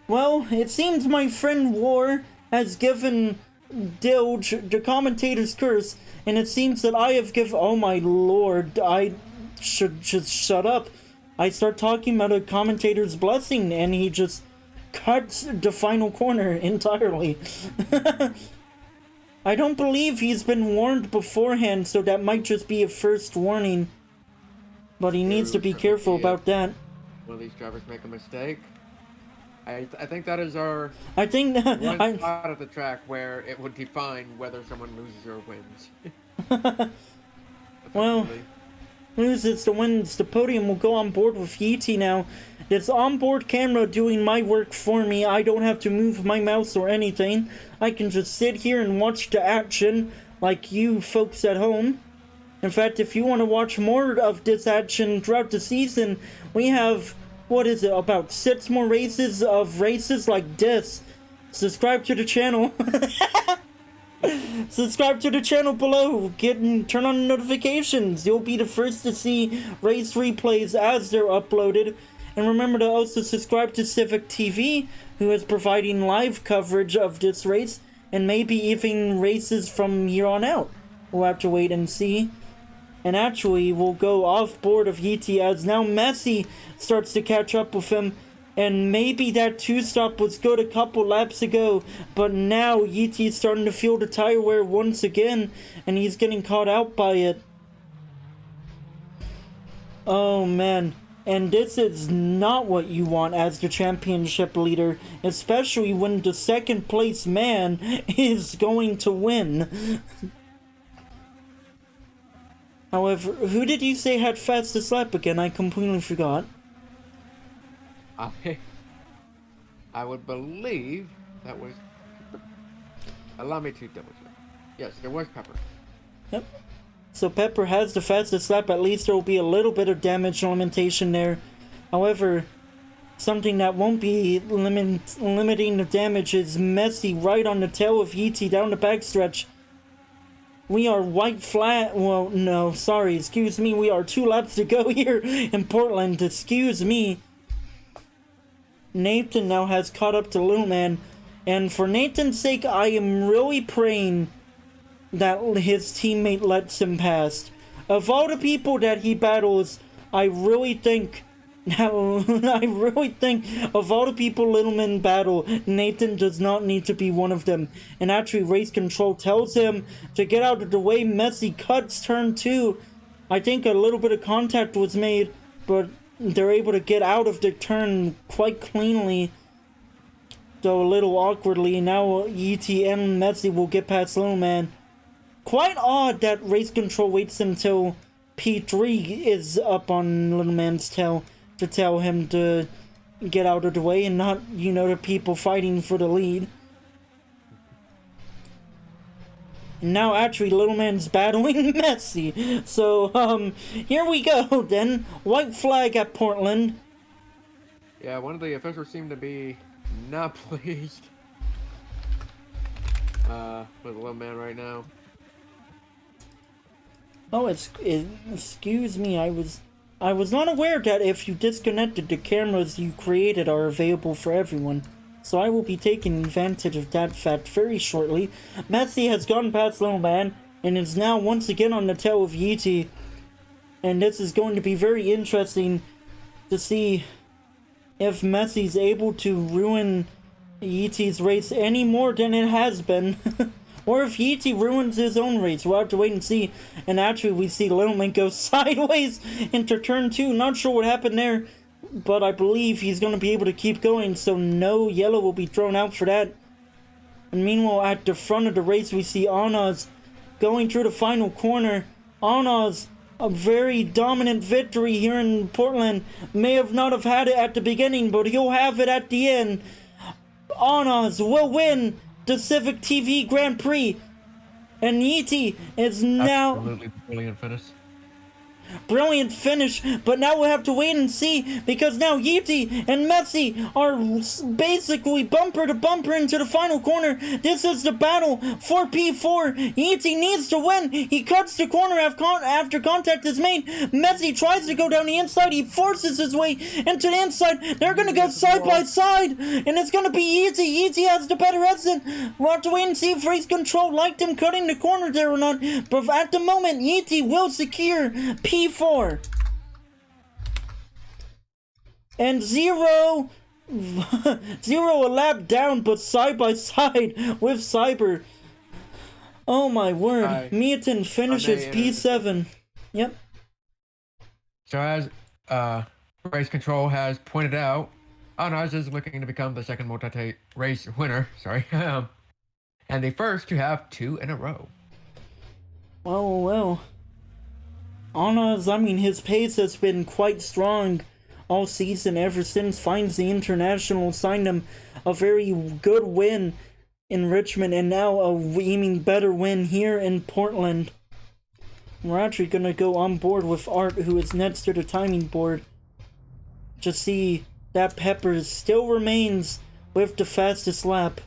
Well, it seems my friend War has given Dilge the commentator's curse, and it seems that I have given... Oh my lord, I should just shut up. I start talking about a commentator's blessing, and he just cuts the final corner entirely. I don't believe he's been warned beforehand, so that might just be a first warning. But he needs to be careful about that. One of these drivers make a mistake. I think that is our one spot at the track where it would define whether someone loses or wins. Well... loses to wins, the podium will go on board with Yeetie now. this onboard camera doing my work for me. I don't have to move my mouse or anything. I can just sit here and watch the action like you folks at home. In fact, if you want to watch more of this action throughout the season, we have, what is it, about 6 more races of races like this. Subscribe to the channel. Subscribe to the channel below. Turn on notifications. You'll be the first to see race replays as they're uploaded. And remember to also subscribe to Civic TV, who is providing live coverage of this race, and maybe even races from here on out. We'll have to wait and see. And actually, we'll go off board of Yeetie as now Messi starts to catch up with him. And maybe that 2-stop was good a couple laps ago, but now Yeetie's starting to feel the tire wear once again, and he's getting caught out by it. Oh man, and this is not what you want as the championship leader, especially when the second place man is going to win. However, who did you say had fastest lap again? I completely forgot. I would believe that was... Allow me to double check. Yes, there was Pepper. Yep. So Pepper has the fastest lap. At least there will be a little bit of damage limitation there. However, something that won't be limiting the damage is Messi right on the tail of Yeetie down the backstretch. We are white flat. Well, no, sorry. Excuse me. We are 2 laps to go here in Portland. Excuse me. Nathan now has caught up to Little Man. And for Nathan's sake, I am really praying that his teammate lets him pass. Of all the people that he battles, I really think of all the people Little Man battle, Nathan does not need to be one of them. And actually, race control tells him to get out of the way. Messi cuts turn 2. I think a little bit of contact was made, but they're able to get out of the turn quite cleanly, though a little awkwardly. Now Yeetie and Messi will get past Little Man. Quite odd that race control waits until P3 is up on Little Man's tail to tell him to get out of the way and not, you know, the people fighting for the lead. And now actually Little Man's battling Messi. So, here we go then. White flag at Portland. Yeah, one of the officials seemed to be not pleased with Little Man right now. Oh, excuse me, I was not aware that if you disconnected, the cameras you created are available for everyone. So I will be taking advantage of that fact very shortly. Messi has gone past Little Man and is now once again on the tail of Yeetie. And this is going to be very interesting to see if Messi's able to ruin Yeetie's race any more than it has been. Or if Yeetie ruins his own race. We'll have to wait and see. And actually we see Little Man go sideways into turn 2. Not sure what happened there, but I believe he's going to be able to keep going, so no yellow will be thrown out for that. And meanwhile, at the front of the race, we see Anaz going through the final corner. Anaz, a very dominant victory here in Portland. May have not have had it at the beginning, but he'll have it at the end. Anaz will win the Civic TV Grand Prix. And Yeetie is now... Absolutely brilliant finish. Brilliant finish, but now we'll have to wait and see, because now Yeetie and Messi are basically bumper to bumper into the final corner. This is the battle for P4. Yeetie needs to win. He cuts the corner after contact is made. Messi tries to go down the inside. He forces his way into the inside. They're going to go side by side, and it's going to be Yeetie. Yeetie has the better exit. We'll have to wait and see if race control liked him cutting the corner there or not, but at the moment, Yeetie will secure P4. And zero a lap down, but side by side with Cyber. Oh my word. Meaton finishes P7. Yep. So as race control has pointed out, Anaz is looking to become the second multi-race winner, and the first to have 2 in a row. Well. Anaz, I mean, his pace has been quite strong all season ever since Finds the International signed him a very good win in Richmond, and now a even better win here in Portland. We're actually gonna go on board with Art, who is next to the timing board, to see that Pepper still remains with the fastest lap.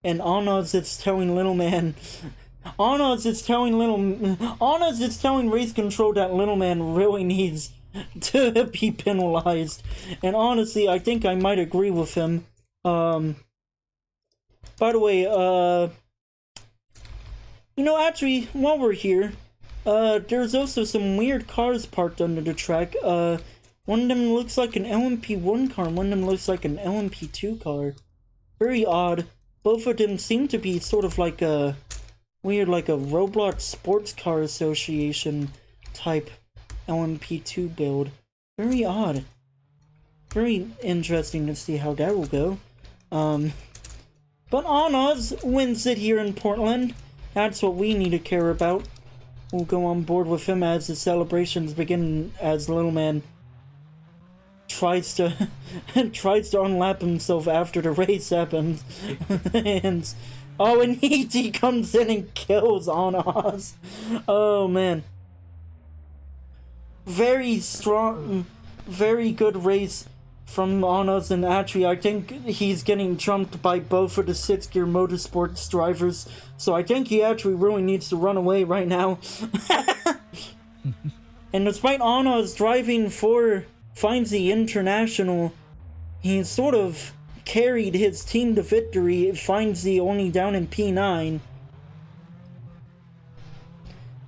And on us, it's telling Little Man. On us, it's telling Race Control that Little Man really needs to be penalized. And honestly, I think I might agree with him. By the way, you know, actually, while we're here, there's also some weird cars parked under the track. One of them looks like an LMP1 car, and one of them looks like an LMP2 car. Very odd. Both of them seem to be sort of like a weird, like a Roblox Sports Car Association type LMP2 build. Very odd. Very interesting to see how that will go. But Onoz wins it here in Portland. That's what we need to care about. We'll go on board with him as the celebrations begin, as Little Man tries to unlap himself after the race happens. And E.T. comes in and kills Onoz. Oh man. Very strong, very good race from Onoz, and actually I think he's getting trumped by both of the 6-gear motorsports drivers, so I think he actually really needs to run away right now. And despite Onoz driving for Finds the International, he sort of carried his team to victory. Finds the only down in P9.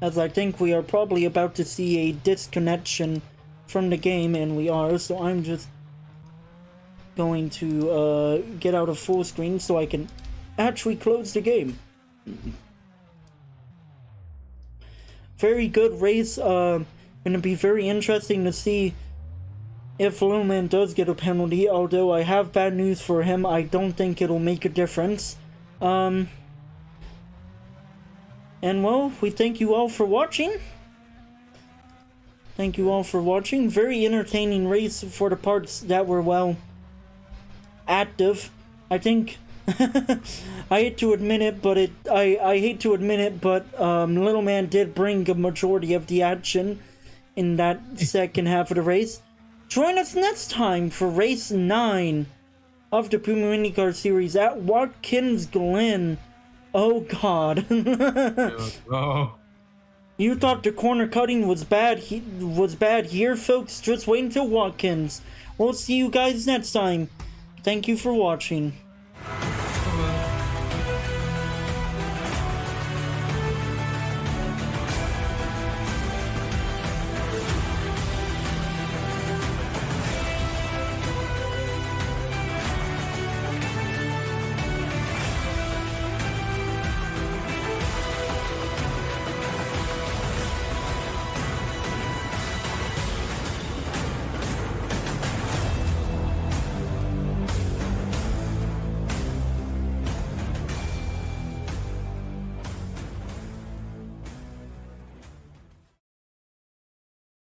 As I think we are probably about to see a disconnection from the game, and we are, so I'm just going to get out of full screen so I can actually close the game. Very good race. Gonna be very interesting to see if Little Man does get a penalty, although I have bad news for him. I don't think it'll make a difference. And well, we thank you all for watching. Thank you all for watching. Very entertaining race for the parts that were, well, active. I think I hate to admit it, but Little Man did bring a majority of the action in that second half of the race. Join us next time for race 9 of the Pummu Indycar series at Watkins Glen. Oh god. Oh. You thought the corner cutting was bad here, folks? Just wait until Watkins. We'll see you guys next time. Thank you for watching.